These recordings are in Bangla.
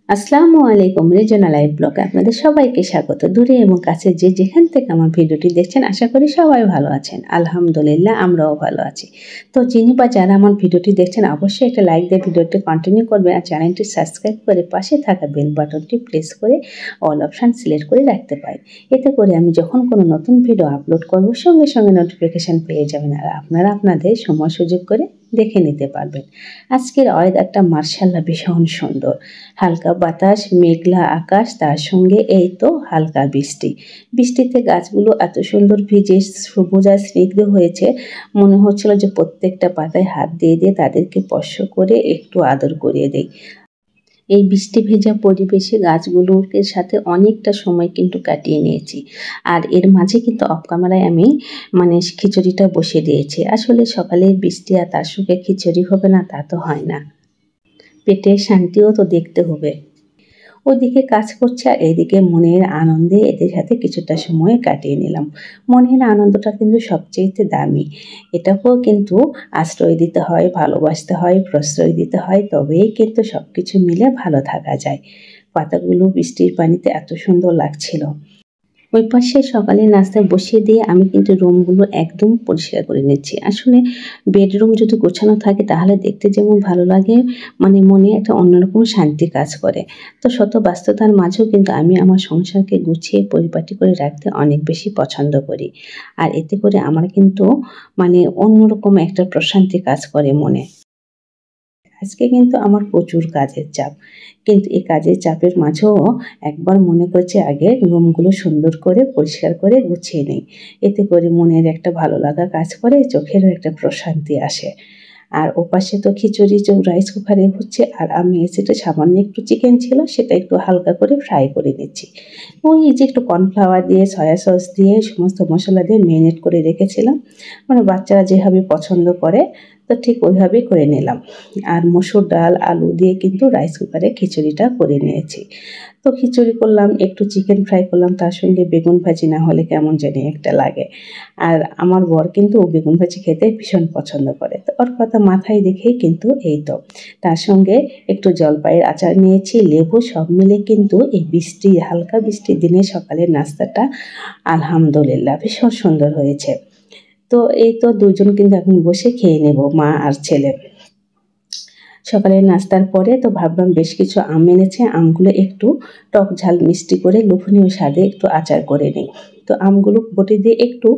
আসসালামু আলাইকুম, রেজনা লাইভ ব্লগে আপনাদের সবাইকে স্বাগত। দূরে এবং কাছে যে যেখান থেকে আমার ভিডিওটি দেখছেন, আশা করি সবাই ভালো আছেন। আলহামদুলিল্লাহ, আমরাও ভালো আছি। তো যিনি বা যারা আমার ভিডিওটি দেখছেন, অবশ্যই একটা লাইক দিয়ে ভিডিওটি কন্টিনিউ করবেন আর চ্যানেলটি সাবস্ক্রাইব করে পাশে থাকা বেল বাটনটি প্রেস করে অল অপশান সিলেক্ট করে রাখতে পারেন। এতে করে আমি যখন কোনো নতুন ভিডিও আপলোড করব, সঙ্গে সঙ্গে নোটিফিকেশান পেয়ে যাবেন আর আপনারা আপনাদের সময় সুযোগ করে দেখে নিতে পারবেন। আজকের ওয়েদারটা মার্শাল্লাহ ভীষণ সুন্দর। হালকা বাতাস, মেঘলা আকাশ, তার সঙ্গে এই তো হালকা বৃষ্টি। বৃষ্টিতে গাছগুলো এত সুন্দর ভিজে সবুজ আর স্নিগ্ধ হয়েছে, মনে হচ্ছিল যে প্রত্যেকটা পাতায় হাত দিয়ে দিয়ে তাদেরকে স্পর্শ করে একটু আদর করিয়ে দেই। এই বৃষ্টি ভেজা পরিবেশে গাছগুলোর সাথে অনেকটা সময় কিন্তু কাটিয়ে নিয়েছি। আর এর মাঝে কিন্তু অফ ক্যামেরায় আমি খিচুড়িটা বসিয়ে দিয়েছি। আসলে সকালে বৃষ্টি আর তার সঙ্গে খিচুড়ি হবে না তা তো হয় না, পেটের শান্তিও তো দেখতে হবে। ওইদিকে কাজ করছে আর এইদিকে মনের আনন্দে এদের সাথে কিছুটা সময় কাটিয়ে নিলাম। মনের আনন্দটা কিন্তু সবচেয়ে দামি। এটাকেও কিন্তু আশ্রয় দিতে হয়, ভালোবাসতে হয়, প্রশ্রয় দিতে হয়, তবেই কিন্তু সব কিছু মিলে ভালো থাকা যায়। পাতাগুলো বৃষ্টির পানিতে এত সুন্দর লাগছিল। ওই পাশে সকালে নাস্তায় বসিয়ে দিয়ে আমি কিন্তু রুমগুলো একদম পরিষ্কার করে নিচ্ছি। আসলে বেডরুম যদি গোছানো থাকে তাহলে দেখতে যেমন ভালো লাগে, মনে একটা অন্যরকম শান্তি কাজ করে। তো শত ব্যস্ততার মাঝেও কিন্তু আমি আমার সংসারকে গুছিয়ে পরিপাটি করে রাখতে অনেক বেশি পছন্দ করি। আর এতে করে আমার কিন্তু অন্যরকম একটা প্রশান্তি কাজ করে মনে। আজকে কিন্তু আমার প্রচুর কাজের চাপ, কিন্তু এই কাজের চাপের মাঝেও একবার মনে করছে আগে রুমগুলো সুন্দর করে পরিষ্কার করে গুছিয়ে নেই। এতে করে মনের একটা ভালো লাগা কাজ করে, চোখেরও একটা প্রশান্তি আসে। আর ওপাশে তো খিচুড়ি রাইস কুকারে হচ্ছে, আর আমি সেটা সামান্য একটু চিকেন ছিল, সেটা একটু হালকা করে ফ্রাই করে নিচ্ছি। ওই যে একটু কর্নফ্লাওয়ার দিয়ে, সয়া সস দিয়ে, সমস্ত মশলা দিয়ে ম্যারিনেট করে রেখেছিলাম। বাচ্চারা যেভাবে পছন্দ করে তো ঠিক ওইভাবেই করে নিলাম। আর মসুর ডাল, আলু দিয়ে কিন্তু রাইস কুকারে খিচুড়িটা করে নিয়েছি। তো খিচুড়ি করলাম, একটু চিকেন ফ্রাই করলাম, তার সঙ্গে বেগুন ভাজি না হলে কেমন জানি একটা লাগে। আর আমার বর কিন্তু বেগুন ভাজি খেতে ভীষণ পছন্দ করে, তো ওর কথা মাথায় রেখেই কিন্তু এই তো তার সঙ্গে একটু জলপাইয়ের আচার নিয়েছি, লেবু, সব মিলে কিন্তু এই হালকা বৃষ্টির দিনে সকালের নাস্তাটা আলহামদুলিল্লাহ ভীষণ সুন্দর হয়েছে। তো এই তো দুজন কিন্তু এখন বসে খেয়ে নেব, মা আর ছেলে। সকালের নাস্তার পরে তো ভাবলাম বেশ কিছু আম এনেছে, আমগুলো একটু টক ঝাল মিষ্টি করে লোভনীয় স্বাদে একটু আচার করে নিই। তো আমগুলো বটি দিয়ে একটু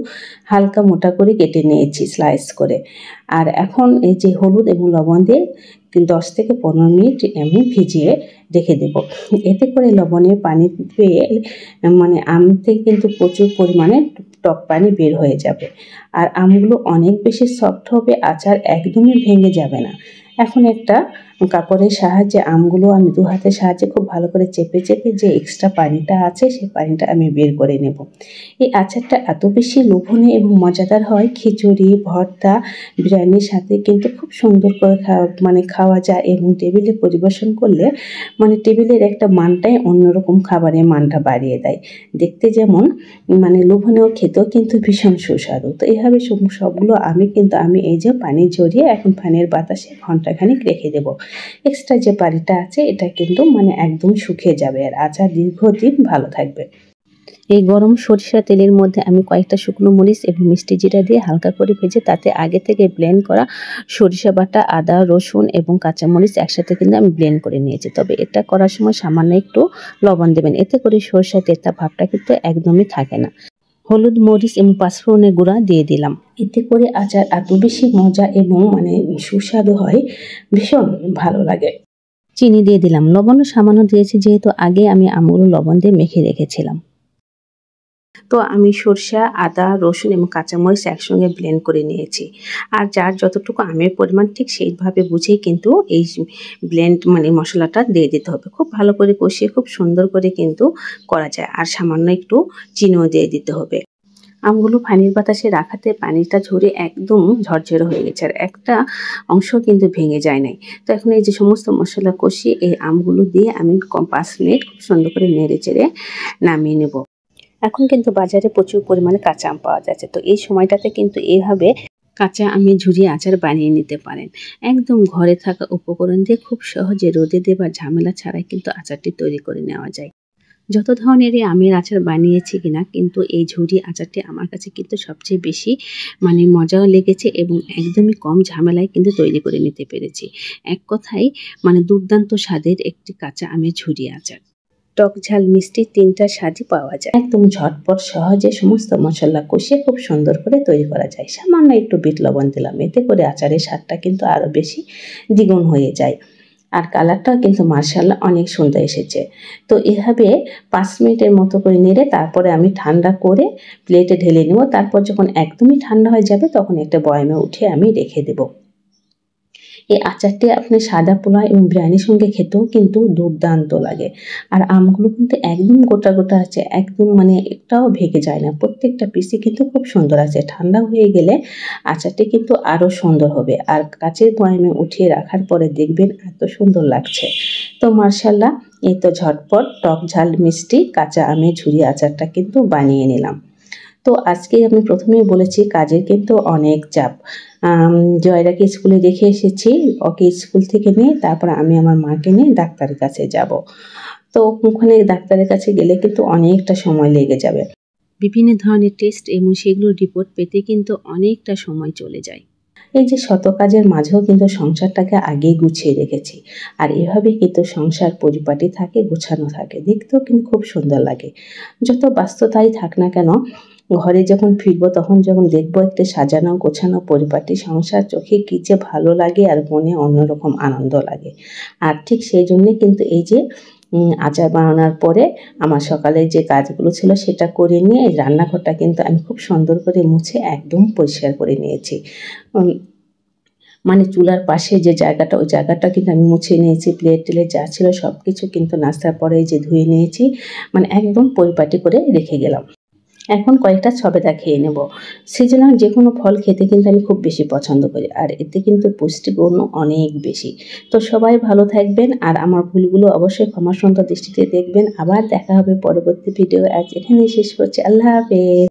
হালকা মোটা করে কেটে নিয়েছি স্লাইস করে। আর এখন এই যে হলুদ এবং লবণ দিয়ে 10 থেকে 15 মিনিট আমি ভিজিয়ে রেখে দেব। এতে করে লবণের পানি পেয়ে আম থেকে কিন্তু প্রচুর পরিমাণে টক পানি বের হয়ে যাবে। আর আমগুলো অনেক বেশি সফট হবে, আচার একদমই ভেঙে যাবে না। এখন একটা কাপড়ের সাহায্যে আমগুলো আমি দু হাতের সাহায্যে খুব ভালো করে চেপে চেপে যে এক্সট্রা পানিটা আছে সেই পানিটা আমি বের করে নেব। এই আচারটা এত বেশি লোভনীয় এবং মজাদার হয়, খিচুড়ি, ভর্তা, বিরিয়ানির সাথে কিন্তু খুব সুন্দর করে খাওয়া যায় এবং টেবিলে পরিবেশন করলে টেবিলের একটা মানটাই অন্যরকম, খাবারের মানটা বাড়িয়ে দেয়। দেখতে যেমন লোভনীয়, খেতেও কিন্তু ভীষণ সুস্বাদু। তো এইভাবে সবগুলো আমি এই যে পানি ঝরিয়ে এখন ফ্যানের বাতাসে ঘন্টাখানিক রেখে দেব। এক্সট্রা যে পানিটা আছে এটা কিন্তু একদম শুকিয়ে যাবে আর আচার দীর্ঘদিন ভালো থাকবে। এই গরম সরিষা তেলের মধ্যে আমি কয়েকটা শুকনো মরিচ এবং মিষ্টি জিরা দিয়ে হালকা করে ভেজে তাতে আগে থেকে ব্লেন্ড করা সরিষা বাটা, আদা, রসুন এবং কাঁচামরিচ একসাথে কিন্তু আমি ব্লেন্ড করে নিয়েছি। তবে এটা করার সময় সামান্য একটু লবণ দেবেন, এতে করে সরিষা তেলটা ভাবটা কিন্তু একদমই থাকে না। হলুদ, মরিচ এবং পাঁচফোড়নের গুঁড়া দিয়ে দিলাম। এতে করে আচার এত বেশি মজা এবং সুস্বাদু হয়, ভীষণ ভালো লাগে। চিনি দিয়ে দিলাম, লবণও সামান্য দিয়েছি যেহেতু আগে আমি আমগুলো লবণ দিয়ে মেখে রেখেছিলাম। তো আমি সরষা, আদা, রসুন এবং কাঁচামরিচ একসঙ্গে ব্লেন্ড করে নিয়েছি। আর যার যতটুকু আমের পরিমাণ ঠিক সেইভাবে বুঝেই কিন্তু এই ব্লেন্ড মশলাটা দিয়ে দিতে হবে। খুব ভালো করে কষিয়ে খুব সুন্দর করে কিন্তু করা যায়। আর সামান্য একটু চিনিও দিয়ে দিতে হবে। আমগুলো পানির বাতাসে রাখাতে পানিটা ঝরে একদম ঝরঝরে হয়ে গেছে, আর একটা অংশ কিন্তু ভেঙে যায় নাই। তো এখন এই যে সমস্ত মশলা কষিয়ে এই আমগুলো দিয়ে আমি 5 মিনিট খুব সুন্দর করে নেড়ে চেড়ে নামিয়ে নেব। এখন কিন্তু বাজারে প্রচুর পরিমাণে কাঁচা আম পাওয়া যাচ্ছে, তো এই সময়টাতে কিন্তু এইভাবে কাঁচা আমের ঝুরি আচার বানিয়ে নিতে পারেন। একদম ঘরে থাকা উপকরণ দিয়ে খুব সহজে রোদে দেবার ঝামেলা ছাড়াই কিন্তু আচারটি তৈরি করে নেওয়া যায়। যত ধরনেরই আমের আচার বানিয়েছি কিনা কিন্তু এই ঝুরি আচারটি আমার কাছে কিন্তু সবচেয়ে বেশি মজাও লেগেছে এবং একদমই কম ঝামেলায় কিন্তু তৈরি করে নিতে পেরেছি। এক কথায় দুর্দান্ত স্বাদের একটি কাঁচা আমের ঝুরি আচার। টক ঝাল মিষ্টি ৩টা স্বাদই পাওয়া যায়। একদম ঝটপট সহজে সমস্ত মশলা কষিয়ে খুব সুন্দর করে তৈরি করা যায়। সামান্য একটু বিট লবণ দিলাম, এতে করে আচারের স্বাদটা কিন্তু আরও বেশি দ্বিগুণ হয়ে যায়। আর কালারটাও কিন্তু মাশাআল্লাহ অনেক সুন্দর এসেছে। তো এভাবে ৫ মিনিটের মতো করে নেড়ে তারপরে আমি ঠান্ডা করে প্লেটে ঢেলে নেব। তারপর যখন একদমই ঠান্ডা হয়ে যাবে তখন একটা বয়ামে উঠিয়ে আমি রেখে দেব। এই আচারটি আপনি সাদা পোলাও এবং বিরিয়ানির সঙ্গে খেতেও কিন্তু দুর্দান্ত লাগে। আর আমগুলো কিন্তু একদম গোটা গোটা আছে, একদম একটাও ভেঙে যায় না। প্রত্যেকটা পিসই কিন্তু খুব সুন্দর আছে। ঠান্ডা হয়ে গেলে আচারটি কিন্তু আরও সুন্দর হবে। আর কাচের বয়ামে উঠিয়ে রাখার পরে দেখবেন এত সুন্দর লাগছে। তো মাশাআল্লাহ, এই তো ঝটপট টক ঝাল মিষ্টি কাঁচা আমের ঝুরি আচারটা কিন্তু বানিয়ে নিলাম। তো আজকে আমি প্রথমেই বলেছি কাজের কিন্তু অনেক চাপ। জয়রাকে স্কুলে রেখে এসেছি, ওকে স্কুল থেকে নিয়ে তারপর আমি আমার মাকে নিয়ে ডাক্তারের কাছে যাব। তো ওখানে ডাক্তারের কাছে গেলে কিন্তু অনেকটা সময় লেগে যাবে। বিভিন্ন ধরনের টেস্ট এবং সেগুলোর রিপোর্ট পেতে কিন্তু অনেকটা সময় চলে যায়। এই যে শত কাজের মাঝেও কিন্তু সংসারটাকে আগেই গুছিয়ে রেখেছি। আর এভাবে কিন্তু সংসার পরিপাটি থাকে, গোছানো থাকে, দেখতেও কিন্তু খুব সুন্দর লাগে। যত ব্যস্ততাই থাক না কেন, ঘরে যখন ফিরবো তখন যখন দেখবো একটা সাজানো গোছানো পরিপাটি সংসার, চোখে কি যে ভালো লাগে আর মনে অন্যরকম আনন্দ লাগে। আর ঠিক সেই জন্যে কিন্তু এই যে আচার বানানোর পরে আমার সকালের যে কাজগুলো ছিল সেটা করে নিয়ে এই রান্নাঘরটা কিন্তু আমি খুব সুন্দর করে মুছে একদম পরিষ্কার করে নিয়েছি। চুলার পাশে যে জায়গাটা, ওই জায়গাটা কিন্তু আমি মুছে নিয়েছি। প্লেট টেলে যা ছিল সব কিছু কিন্তু নাস্তার পরে যে ধুয়ে নিয়েছি, একদম পরিপাটি করে রেখে গেলাম। এখন কয়েকটা সবেদা খেয়ে নেব। সিজনাল যে কোনো ফল খেতে কিন্তু আমি খুব বেশি পছন্দ করি, আর এতে কিন্তু পুষ্টিগুণ অনেক বেশি। তো সবাই ভালো থাকবেন আর আমার ভুলগুলো অবশ্যই ক্ষমা সুন্দর দৃষ্টিতে দেখবেন। আবার দেখা হবে পরবর্তী ভিডিও। আজ এখানেই শেষ করছি। আল্লাহ হাফেজ।